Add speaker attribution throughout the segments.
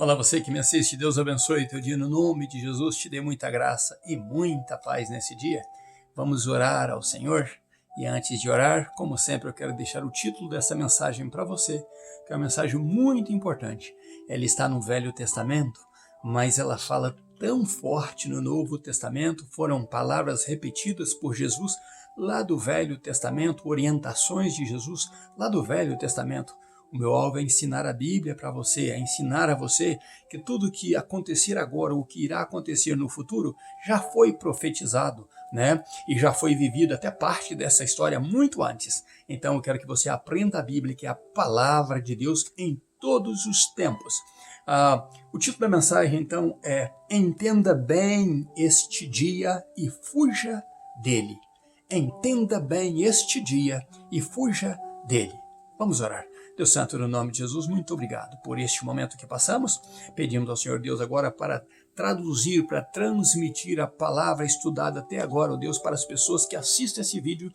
Speaker 1: Olá, você que me assiste, Deus abençoe teu dia no nome de Jesus, te dê muita graça e muita paz nesse dia. Vamos orar ao Senhor e antes de orar, como sempre, eu quero deixar o título dessa mensagem para você, que é uma mensagem muito importante. Ela está no Velho Testamento, mas ela fala tão forte no Novo Testamento, foram palavras repetidas por Jesus lá do Velho Testamento, orientações de Jesus lá do Velho Testamento. O meu alvo é ensinar a Bíblia para você, é ensinar a você que tudo que acontecer agora, o que irá acontecer no futuro, já foi profetizado, né? E já foi vivido até parte dessa história muito antes. Então eu quero que você aprenda a Bíblia, que é a palavra de Deus em todos os tempos. O título da mensagem, então, é Entenda bem este dia e fuja dele. Entenda bem este dia e fuja dele. Vamos orar. Deus Santo, no nome de Jesus, muito obrigado por este momento que passamos. Pedimos ao Senhor Deus agora para traduzir, para transmitir a palavra estudada até agora, ó Deus, para as pessoas que assistem esse vídeo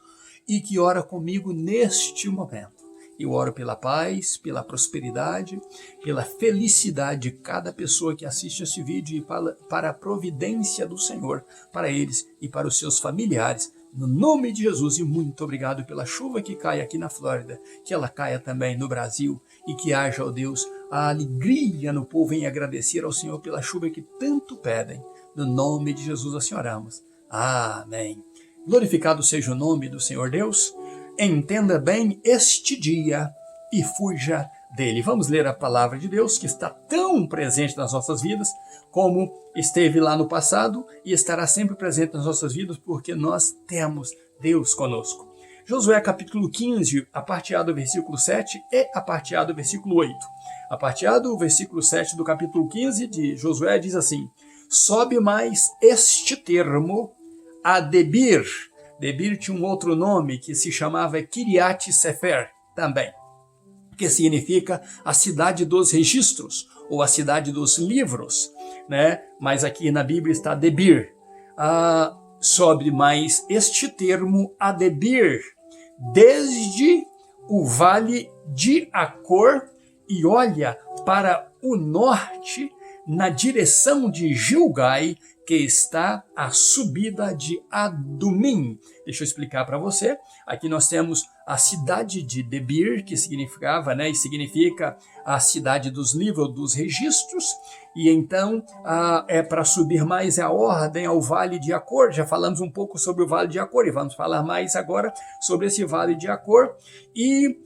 Speaker 1: e que oram comigo neste momento. Eu oro pela paz, pela prosperidade, pela felicidade de cada pessoa que assiste esse vídeo e para a providência do Senhor, para eles e para os seus familiares. No nome de Jesus, e muito obrigado pela chuva que cai aqui na Flórida, que ela caia também no Brasil e que haja, ó Deus, a alegria no povo em agradecer ao Senhor pela chuva que tanto pedem. No nome de Jesus assim oramos. Amém. Glorificado seja o nome do Senhor Deus. Entenda bem este dia e fuja dele. Vamos ler a palavra de Deus que está tão presente nas nossas vidas como esteve lá no passado e estará sempre presente nas nossas vidas porque nós temos Deus conosco. Josué capítulo 15, a parte A do versículo 7 e a parte A do versículo 8. A parte A do versículo 7 do capítulo 15 de Josué diz assim: sobe mais este termo a Debir. Debir tinha um outro nome que se chamava Kiriat Sefer também, que significa a cidade dos registros, ou a cidade dos livros, né? Mas aqui na Bíblia está Debir. Sobre mais este termo, a Debir, desde o vale de Acor, e olha para o norte, na direção de Gilgai, que está a subida de Adumim. Deixa eu explicar para você. Aqui nós temos a cidade de Debir, que significava, né, e significa a cidade dos livros, dos registros, e então é para subir mais a ordem ao Vale de Acor. Já falamos um pouco sobre o Vale de Acor, e vamos falar mais agora sobre esse Vale de Acor, e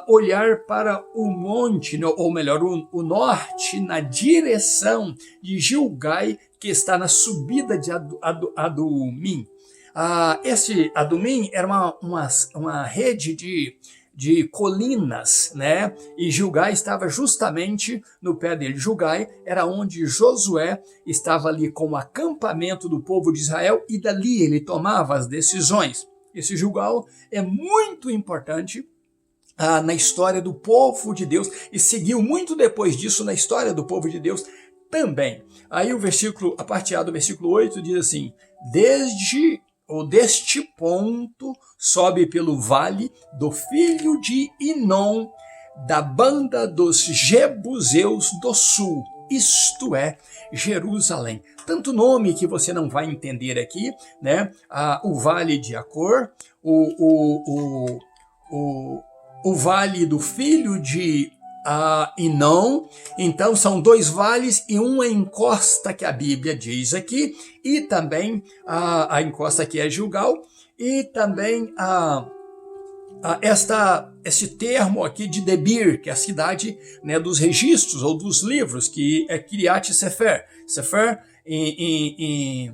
Speaker 1: olhar para o monte, ou melhor, o norte, na direção de Gilgai, que está na subida de Adumim. Esse Adumim era uma rede de colinas, né? E Gilgai estava justamente no pé dele. Gilgai era onde Josué estava ali com o acampamento do povo de Israel e dali ele tomava as decisões. Esse Gilgai é muito importante na história do povo de Deus e seguiu muito depois disso na história do povo de Deus também. Aí a parte A do versículo 8 diz assim: deste ponto sobe pelo vale do filho de Inom, da banda dos Jebuseus do sul, isto é, Jerusalém. Tanto nome que você não vai entender aqui, né? O vale de Acor, o vale do filho de Inom. Então são dois vales e uma encosta que a Bíblia diz aqui, e também a encosta que é Gilgal, e também esse termo aqui de Debir, que é a cidade, né, dos registros ou dos livros, que é Kiriat Sefer. Sefer em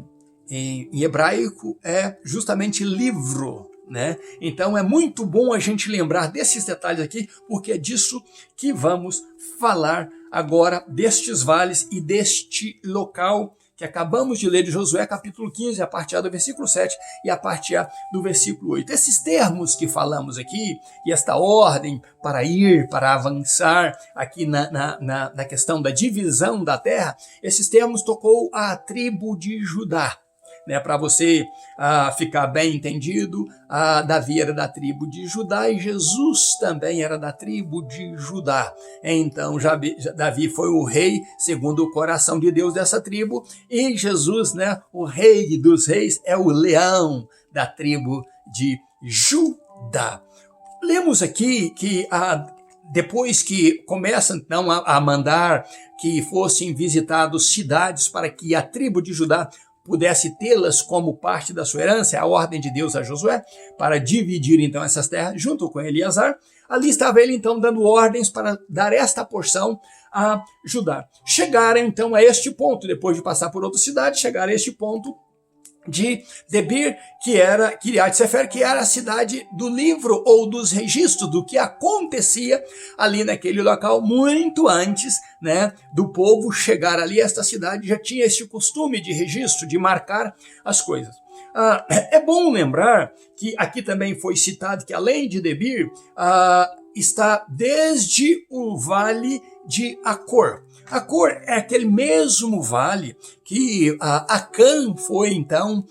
Speaker 1: hebraico é justamente livro, né? Então é muito bom a gente lembrar desses detalhes aqui, porque é disso que vamos falar agora, destes vales e deste local que acabamos de ler de Josué capítulo 15, a parte A do versículo 7 e a parte A do versículo 8. Esses termos que falamos aqui e esta ordem para ir, para avançar aqui na questão da divisão da terra, esses termos tocou a tribo de Judá. né, para você ficar bem entendido, Davi era da tribo de Judá e Jesus também era da tribo de Judá. Então, Davi foi o rei segundo o coração de Deus dessa tribo, e Jesus, né, o rei dos reis, é o leão da tribo de Judá. Lemos aqui que depois que começa então a mandar que fossem visitadas cidades para que a tribo de Judá pudesse tê-las como parte da sua herança, a ordem de Deus a Josué, para dividir então essas terras junto com Eleazar, ali estava ele então dando ordens para dar esta porção a Judá. Chegaram então a este ponto, depois de passar por outra cidade, chegaram a este ponto de Debir, que era Kiriat Sefer, que era a cidade do livro ou dos registros do que acontecia ali naquele local muito antes, né, do povo chegar ali. Esta cidade já tinha esse costume de registro, de marcar as coisas. É bom lembrar que aqui também foi citado que além de Debir, está desde o vale de Acor. Acor é aquele mesmo vale que Acã foi então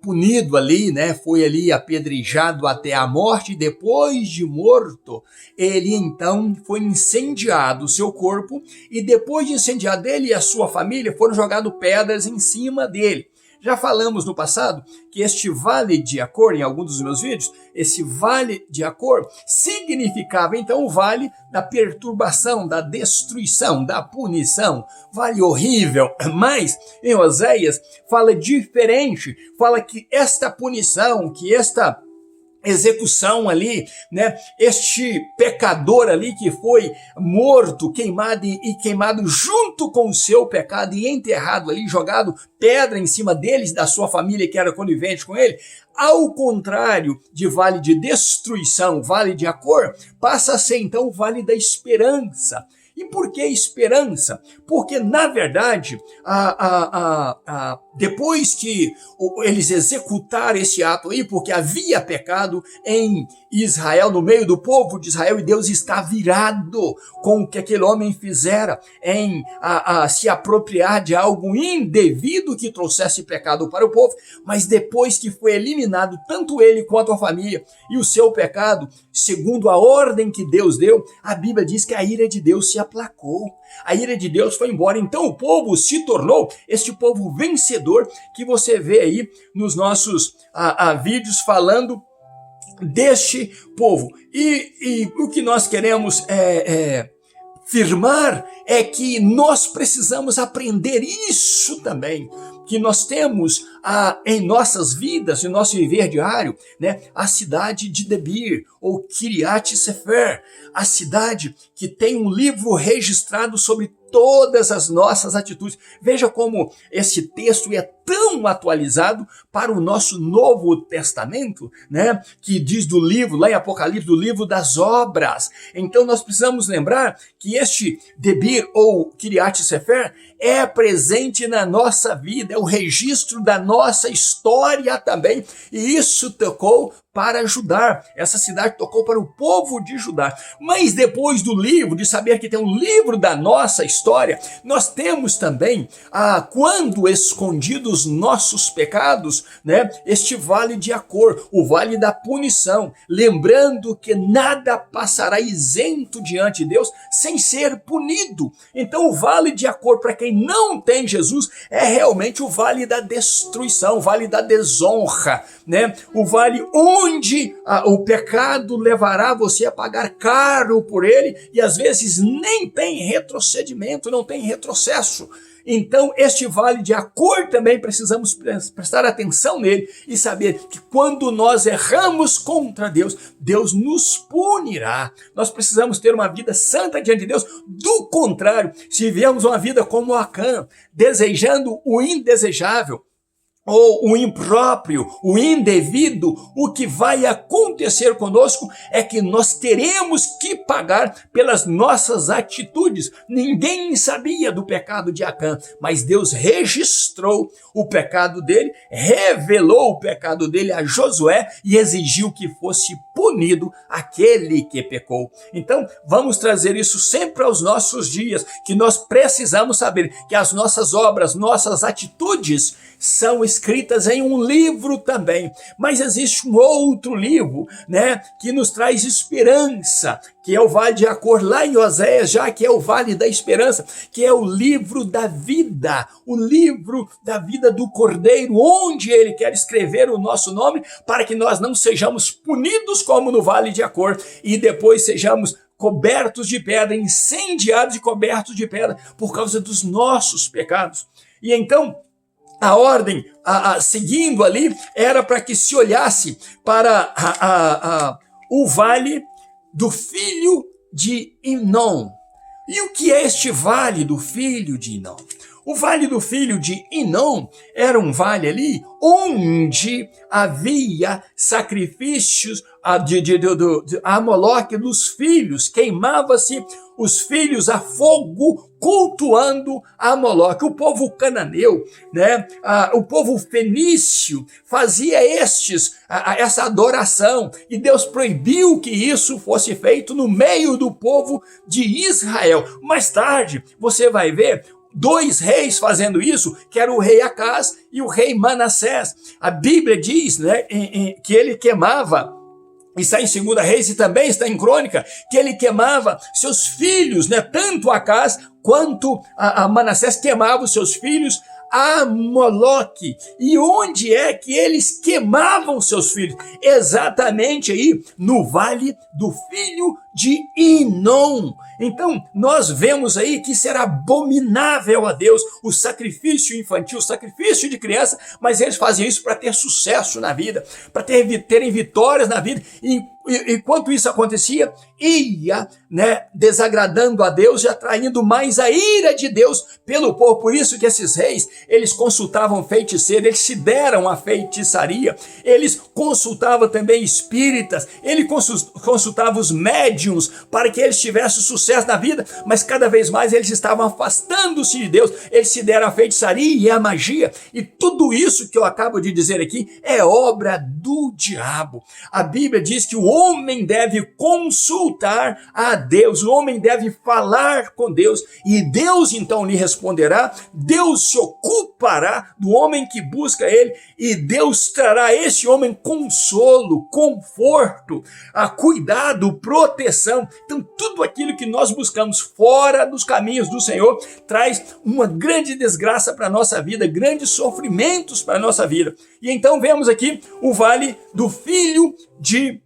Speaker 1: punido ali, né? Foi ali apedrejado até a morte, e depois de morto, ele então foi incendiado o seu corpo, e depois de incendiado ele e a sua família foram jogadas pedras em cima dele. Já falamos no passado que este vale de Acor, em algum dos meus vídeos, esse vale de Acor significava então o vale da perturbação, da destruição, da punição, vale horrível. Mas em Oséias fala diferente, fala que esta punição, que esta execução ali, né? Este pecador ali que foi morto, queimado e queimado junto com o seu pecado e enterrado ali, jogado pedra em cima deles, da sua família que era conivente com ele, ao contrário de vale de destruição, vale de Acor, passa a ser então o vale da esperança. E por que esperança? Porque, na verdade, depois que eles executaram esse ato aí, porque havia pecado em Israel, no meio do povo de Israel, e Deus está virado com o que aquele homem fizera em se apropriar de algo indevido que trouxesse pecado para o povo, mas depois que foi eliminado tanto ele quanto a família e o seu pecado, segundo a ordem que Deus deu, a Bíblia diz que a ira de Deus se aplacou. A ira de Deus foi embora. Então o povo se tornou este povo vencedor que você vê aí nos nossos vídeos falando deste povo. E o que nós queremos firmar é que nós precisamos aprender isso também, que nós temos em nossas vidas, em nosso viver diário, né, a cidade de Debir, ou Kiriat Sefer, a cidade que tem um livro registrado sobre todas as nossas atitudes. Veja como esse texto é tão atualizado para o nosso Novo Testamento, né? Que diz do livro, lá em Apocalipse, do livro das obras. Então nós precisamos lembrar que este Debir ou Kiriat Sefer é presente na nossa vida, é o registro da nossa história também, e isso tocou para ajudar. Essa cidade tocou para o povo de Judá. Mas depois do livro, de saber que tem um livro da nossa história, nós temos também, quando escondidos nossos pecados, né, este vale de Acor, o vale da punição, lembrando que nada passará isento diante de Deus sem ser punido. Então o vale de Acor, para quem não tem Jesus, é realmente o vale da destruição, o vale da desonra, né? O vale onde o pecado levará você a pagar caro por ele, e às vezes nem tem retrocedimento, não tem retrocesso. Então, este vale de Acor também precisamos prestar atenção nele e saber que quando nós erramos contra Deus, Deus nos punirá. Nós precisamos ter uma vida santa diante de Deus. Do contrário, se vivemos uma vida como Acã, desejando o indesejável, ou o impróprio, o indevido, o que vai acontecer conosco é que nós teremos que pagar pelas nossas atitudes. Ninguém sabia do pecado de Acã, mas Deus registrou o pecado dele, revelou o pecado dele a Josué e exigiu que fosse punido aquele que pecou. Então, vamos trazer isso sempre aos nossos dias, que nós precisamos saber que as nossas obras, nossas atitudes, são escritas em um livro também. Mas existe um outro livro, né, que nos traz esperança, que é o Vale de Acor, lá em Oséias, já que é o Vale da Esperança, que é o livro da vida, o livro da vida do Cordeiro, onde ele quer escrever o nosso nome, para que nós não sejamos punidos como no Vale de Acor, e depois sejamos cobertos de pedra, incendiados e cobertos de pedra, por causa dos nossos pecados. E então, a ordem, seguindo ali, era para que se olhasse para o vale do filho de Inom. E o que é este vale do filho de Inom? O vale do filho de Inom era um vale ali onde havia sacrifícios a Moloque dos filhos, queimava-se os filhos a fogo cultuando a Moloque. O povo cananeu, né, o povo fenício fazia essa adoração, e Deus proibiu que isso fosse feito no meio do povo de Israel. Mais tarde, você vai ver dois reis fazendo isso, que era o rei Acaz e o rei Manassés. A Bíblia diz, né, que ele queimava, está em 2 Reis e também está em Crônica, que ele queimava seus filhos, né, tanto Acaz quanto a Manassés queimava os seus filhos a Moloque. E onde é que eles queimavam seus filhos? Exatamente aí no vale do filho de Inom. Então, nós vemos aí que será abominável a Deus o sacrifício infantil, o sacrifício de criança, mas eles faziam isso para ter sucesso na vida, para terem vitórias na vida. E enquanto isso acontecia, ia, né, desagradando a Deus e atraindo mais a ira de Deus pelo povo. Por isso que esses reis, eles consultavam feiticeiro, eles se deram à feitiçaria, eles consultavam também espíritas, ele consultava os médiuns para que eles tivessem sucesso na vida, mas cada vez mais eles estavam afastando-se de Deus, eles se deram à feitiçaria e à magia, e tudo isso que eu acabo de dizer aqui é obra do diabo. A Bíblia diz que o homem deve consultar a Deus, o homem deve falar com Deus, e Deus então lhe responderá, Deus se ocupará do homem que busca ele, e Deus trará a esse homem consolo, conforto, cuidado, proteção. Então tudo aquilo que nós buscamos fora dos caminhos do Senhor traz uma grande desgraça para a nossa vida, grandes sofrimentos para a nossa vida. E então vemos aqui o vale do filho de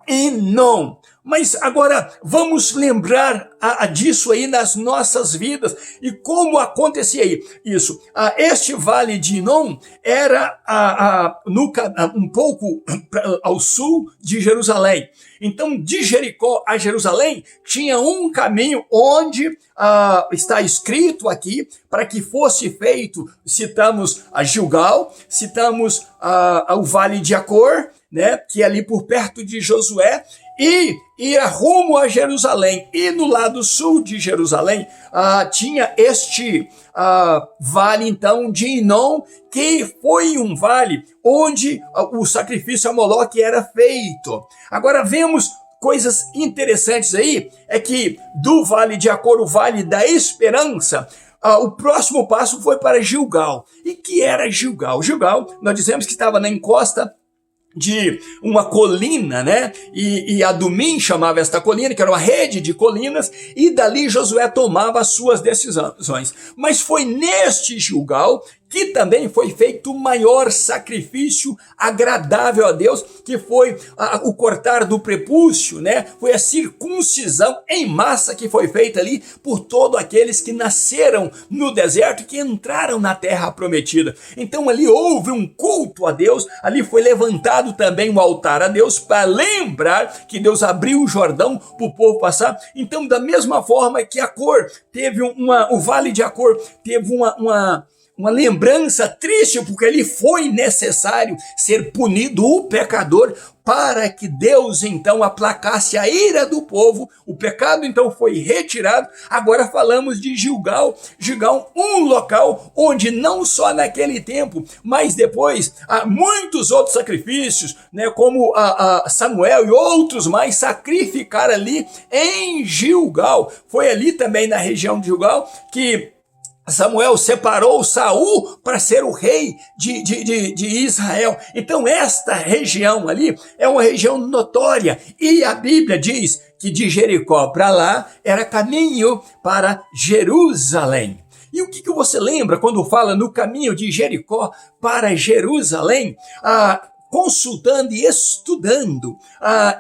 Speaker 1: Inom. Mas agora vamos lembrar disso aí nas nossas vidas e como acontecia isso. Este vale de Inom era um pouco ao sul de Jerusalém. Então, de Jericó a Jerusalém tinha um caminho onde está escrito aqui para que fosse feito. Citamos a Gilgal, citamos o Vale de Acor, né, que é ali por perto de Josué, e ia rumo a Jerusalém. E no lado sul de Jerusalém tinha este vale então de Inom, que foi um vale onde o sacrifício a Moloque era feito. Agora vemos coisas interessantes aí, é que do Vale de Acor, o Vale da Esperança, o próximo passo foi para Gilgal. E que era Gilgal? Gilgal, nós dizemos que estava na encosta de uma colina, né? E Adumim chamava esta colina, que era uma rede de colinas, e dali Josué tomava as suas decisões. Mas foi neste Gilgal que também foi feito o maior sacrifício agradável a Deus, que foi o cortar do prepúcio, né? Foi a circuncisão em massa que foi feita ali por todos aqueles que nasceram no deserto e que entraram na terra prometida. Então ali houve um culto a Deus, ali foi levantado também um altar a Deus para lembrar que Deus abriu o Jordão para o povo passar. Então, da mesma forma que Acor teve o Vale de Acor teve uma lembrança triste, porque ali foi necessário ser punido o pecador para que Deus então aplacasse a ira do povo. O pecado então foi retirado. Agora falamos de Gilgal. Gilgal, um local onde não só naquele tempo, mas depois muitos outros sacrifícios, né, como Samuel e outros mais sacrificaram ali em Gilgal. Foi ali também na região de Gilgal que Samuel separou Saul para ser o rei de Israel. Então esta região ali é uma região notória. E a Bíblia diz que de Jericó para lá era caminho para Jerusalém. E o que você lembra quando fala no caminho de Jericó para Jerusalém? Consultando e estudando,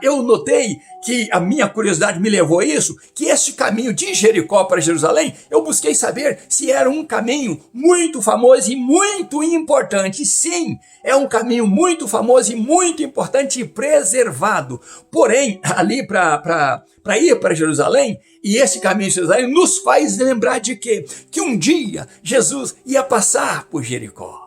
Speaker 1: eu notei que a minha curiosidade me levou a isso, que esse caminho de Jericó para Jerusalém, eu busquei saber se era um caminho muito famoso e muito importante. Sim, é um caminho muito famoso e muito importante e preservado. Porém, ali para ir para Jerusalém, e esse caminho de Jerusalém nos faz lembrar de quê? Que um dia Jesus ia passar por Jericó.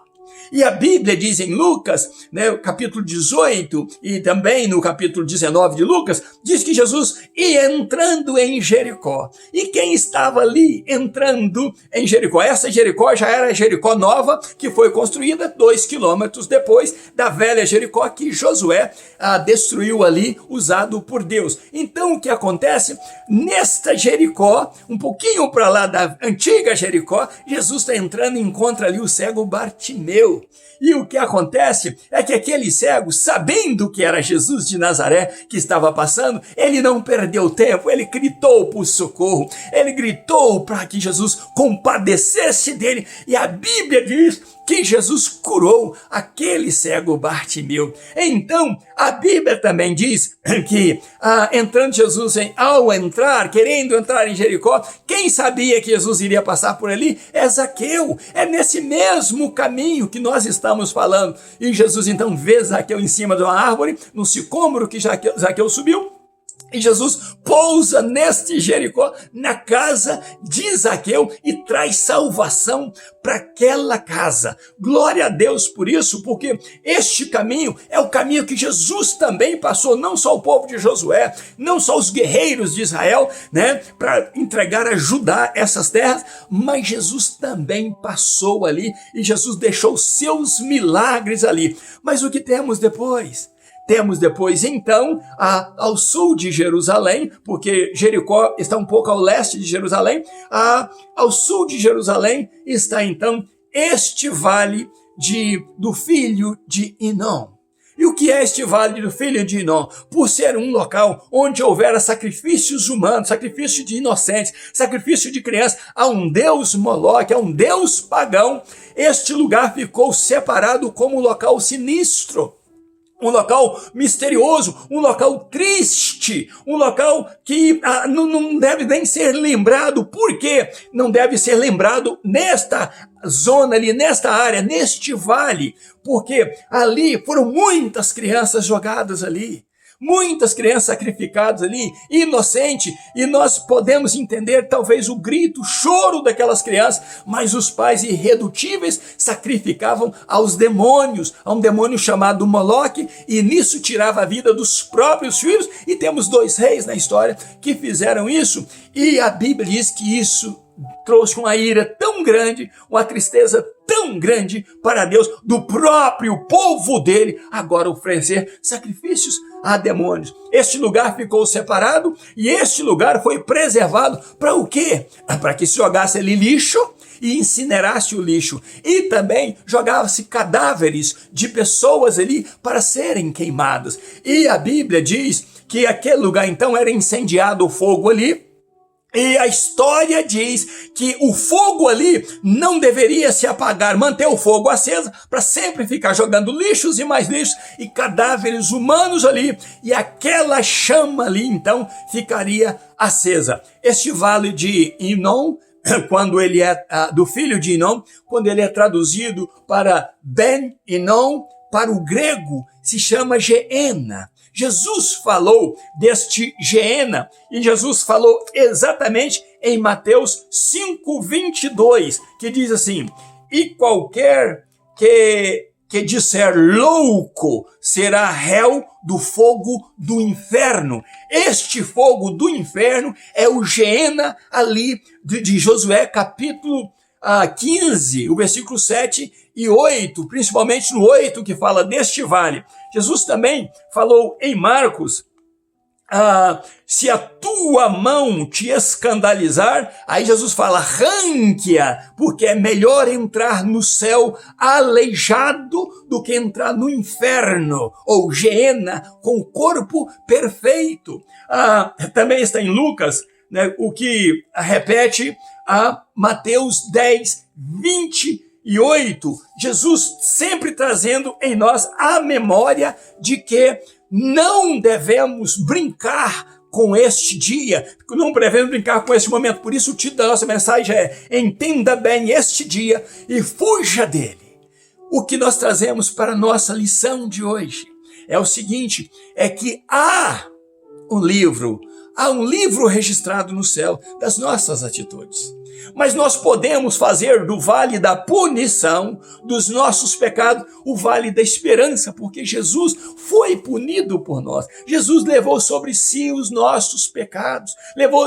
Speaker 1: E a Bíblia diz em Lucas, né, capítulo 18 e também no capítulo 19 de Lucas, diz que Jesus ia entrando em Jericó. E quem estava ali entrando em Jericó? Essa Jericó já era a Jericó nova, que foi construída 2 quilômetros depois da velha Jericó que Josué destruiu ali, usado por Deus. Então o que acontece? Nesta Jericó, um pouquinho para lá da antiga Jericó, Jesus está entrando e encontra ali o cego Bartimeu. E o que acontece é que aquele cego, sabendo que era Jesus de Nazaré que estava passando, ele não perdeu tempo, ele gritou por socorro, ele gritou para que Jesus compadecesse dele, e a Bíblia diz que Jesus curou aquele cego Bartimeu. Então, a Bíblia também diz que entrando Jesus, querendo entrar em Jericó, quem sabia que Jesus iria passar por ali? É Zaqueu. É nesse mesmo caminho que nós estamos falando. E Jesus então vê Zaqueu em cima de uma árvore, no sicômoro que Zaqueu subiu, e Jesus pousa neste Jericó, na casa de Zaqueu, e traz salvação para aquela casa. Glória a Deus por isso, porque este caminho é o caminho que Jesus também passou, não só o povo de Josué, não só os guerreiros de Israel, né, para entregar a Judá essas terras, mas Jesus também passou ali, e Jesus deixou seus milagres ali. Mas o que temos depois? Temos depois, então, ao sul de Jerusalém, porque Jericó está um pouco ao leste de Jerusalém, ao sul de Jerusalém está, então, este vale do filho de Inom. E o que é este vale do filho de Inom? Por ser um local onde houvera sacrifícios humanos, sacrifício de inocentes, sacrifício de crianças, a um deus Moloque, a um deus pagão, este lugar ficou separado como um local sinistro. Um local misterioso, um local triste, um local que não deve nem ser lembrado. Por quê? Não deve ser lembrado nesta zona ali, nesta área, neste vale, porque ali foram muitas crianças jogadas ali. Muitas crianças sacrificadas ali, inocente, e nós podemos entender talvez o grito, o choro daquelas crianças, mas os pais irredutíveis sacrificavam aos demônios, a um demônio chamado Moloque, e nisso tirava a vida dos próprios filhos, e temos 2 reis na história que fizeram isso, e a Bíblia diz que isso trouxe uma ira tão grande, uma tristeza tão grande para Deus, do próprio povo dele, agora oferecer sacrifícios a demônios. Este lugar ficou separado e este lugar foi preservado para o quê? Para que se jogasse ali lixo e incinerasse o lixo. E também jogava-se cadáveres de pessoas ali para serem queimadas. E a Bíblia diz que aquele lugar então era incendiado o fogo ali. E a história diz que o fogo ali não deveria se apagar, manter o fogo aceso para sempre ficar jogando lixos e mais lixos e cadáveres humanos ali, e aquela chama ali então ficaria acesa. Este vale de Inom, quando ele é do filho de Inom, quando ele é traduzido para Ben Inom, para o grego se chama Geena. Jesus falou deste Geena, e Jesus falou exatamente em Mateus 5:22, que diz assim: e qualquer que disser louco será réu do fogo do inferno. Este fogo do inferno é o Geena ali de Josué, capítulo 15, o versículo 7 e 8, principalmente no 8, que fala deste vale. Jesus também falou em Marcos, se a tua mão te escandalizar, aí Jesus fala, arranque-a, porque é melhor entrar no céu aleijado do que entrar no inferno, ou Geena, com o corpo perfeito. Também está em Lucas, né, o que repete Mateus 10, 28, Jesus sempre trazendo em nós a memória de que não devemos brincar com este dia, não devemos brincar com este momento. Por isso o título da nossa mensagem é Entenda bem este dia e fuja dele. O que nós trazemos para a nossa lição de hoje é o seguinte, é que há um livro registrado no céu das nossas atitudes. Mas nós podemos fazer do vale da punição dos nossos pecados o vale da esperança, porque Jesus foi punido por nós. Jesus levou sobre si os nossos pecados.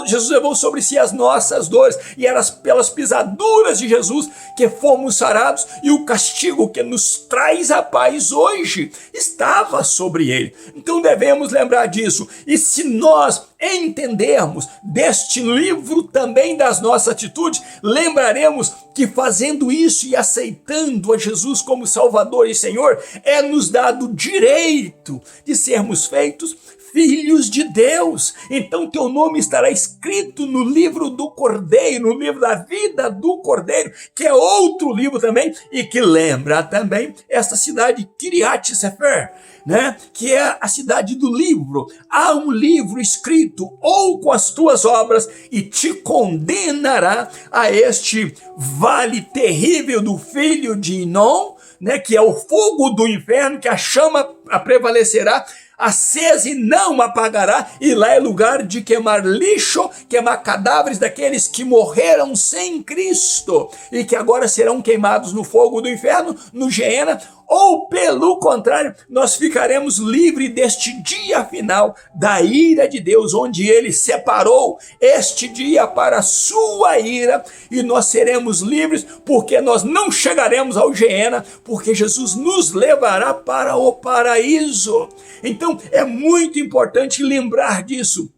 Speaker 1: Jesus levou sobre si as nossas dores. E era pelas pisaduras de Jesus que fomos sarados. E o castigo que nos traz a paz hoje estava sobre ele. Então devemos lembrar disso. E se nós entendermos deste livro também das nossas atitudes, lembraremos que fazendo isso e aceitando a Jesus como Salvador e Senhor, é nos dado o direito de sermos feitos filhos de Deus. Então teu nome estará escrito no livro do Cordeiro, no livro da vida do Cordeiro, que é outro livro também, e que lembra também esta cidade Kiriat Sefer, né? Que é a cidade do livro. Há um livro escrito ou com as tuas obras e te condenará a este vale terrível do filho de Inom, né? Que é o fogo do inferno, que a chama prevalecerá acesa e não apagará, e lá é lugar de queimar lixo, queimar cadáveres daqueles que morreram sem Cristo e que agora serão queimados no fogo do inferno, no Geena, ou pelo contrário, nós ficaremos livres deste dia final da ira de Deus, onde ele separou este dia para a sua ira, e nós seremos livres porque nós não chegaremos ao Geena, porque Jesus nos levará para o paraíso. Então é muito importante lembrar disso,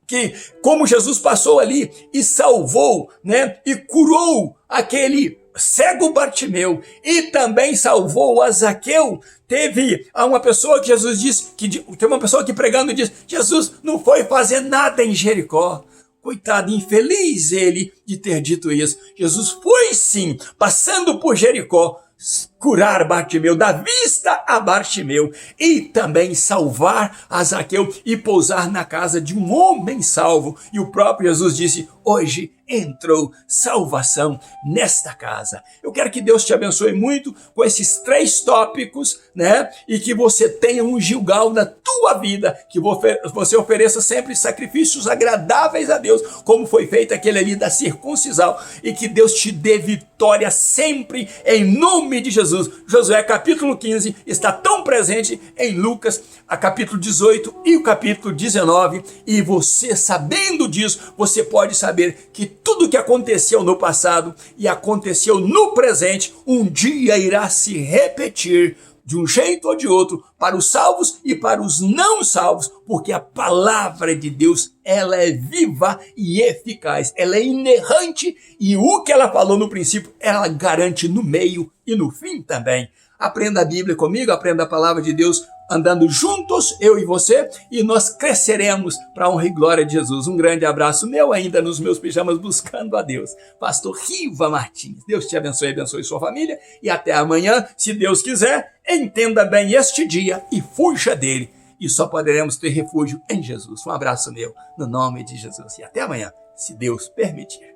Speaker 1: que como Jesus passou ali e salvou, né, e curou aquele cego Bartimeu e também salvou a Zaqueu, teve uma pessoa que Jesus disse, teve uma pessoa que pregando disse, Jesus não foi fazer nada em Jericó. Coitado, infeliz ele de ter dito isso. Jesus foi sim, passando por Jericó, curar Bartimeu, dar vista a Bartimeu e também salvar a Zaqueu e pousar na casa de um homem salvo. E o próprio Jesus disse, hoje entrou salvação nesta casa. Eu quero que Deus te abençoe muito com esses 3 tópicos, né? E que você tenha um Gilgal na tua vida, que você ofereça sempre sacrifícios agradáveis a Deus, como foi feito aquele ali da circuncisão, e que Deus te dê vitória sempre em nome de Jesus. Josué capítulo 15 está tão presente em Lucas, a capítulo 18 e o capítulo 19, e você sabendo disso, você pode saber que tudo que aconteceu no passado e aconteceu no presente, um dia irá se repetir de um jeito ou de outro, para os salvos e para os não salvos, porque a palavra de Deus, ela é viva e eficaz, ela é inerrante, e o que ela falou no princípio, ela garante no meio e no fim também. Aprenda a Bíblia comigo, aprenda a palavra de Deus, andando juntos, eu e você, e nós cresceremos para a honra e glória de Jesus. Um grande abraço meu, ainda nos meus pijamas, buscando a Deus. Pastor Riva Martins. Deus te abençoe, abençoe sua família, e até amanhã, se Deus quiser. Entenda bem este dia e fuja dele, e só poderemos ter refúgio em Jesus. Um abraço meu, no nome de Jesus, e até amanhã, se Deus permitir.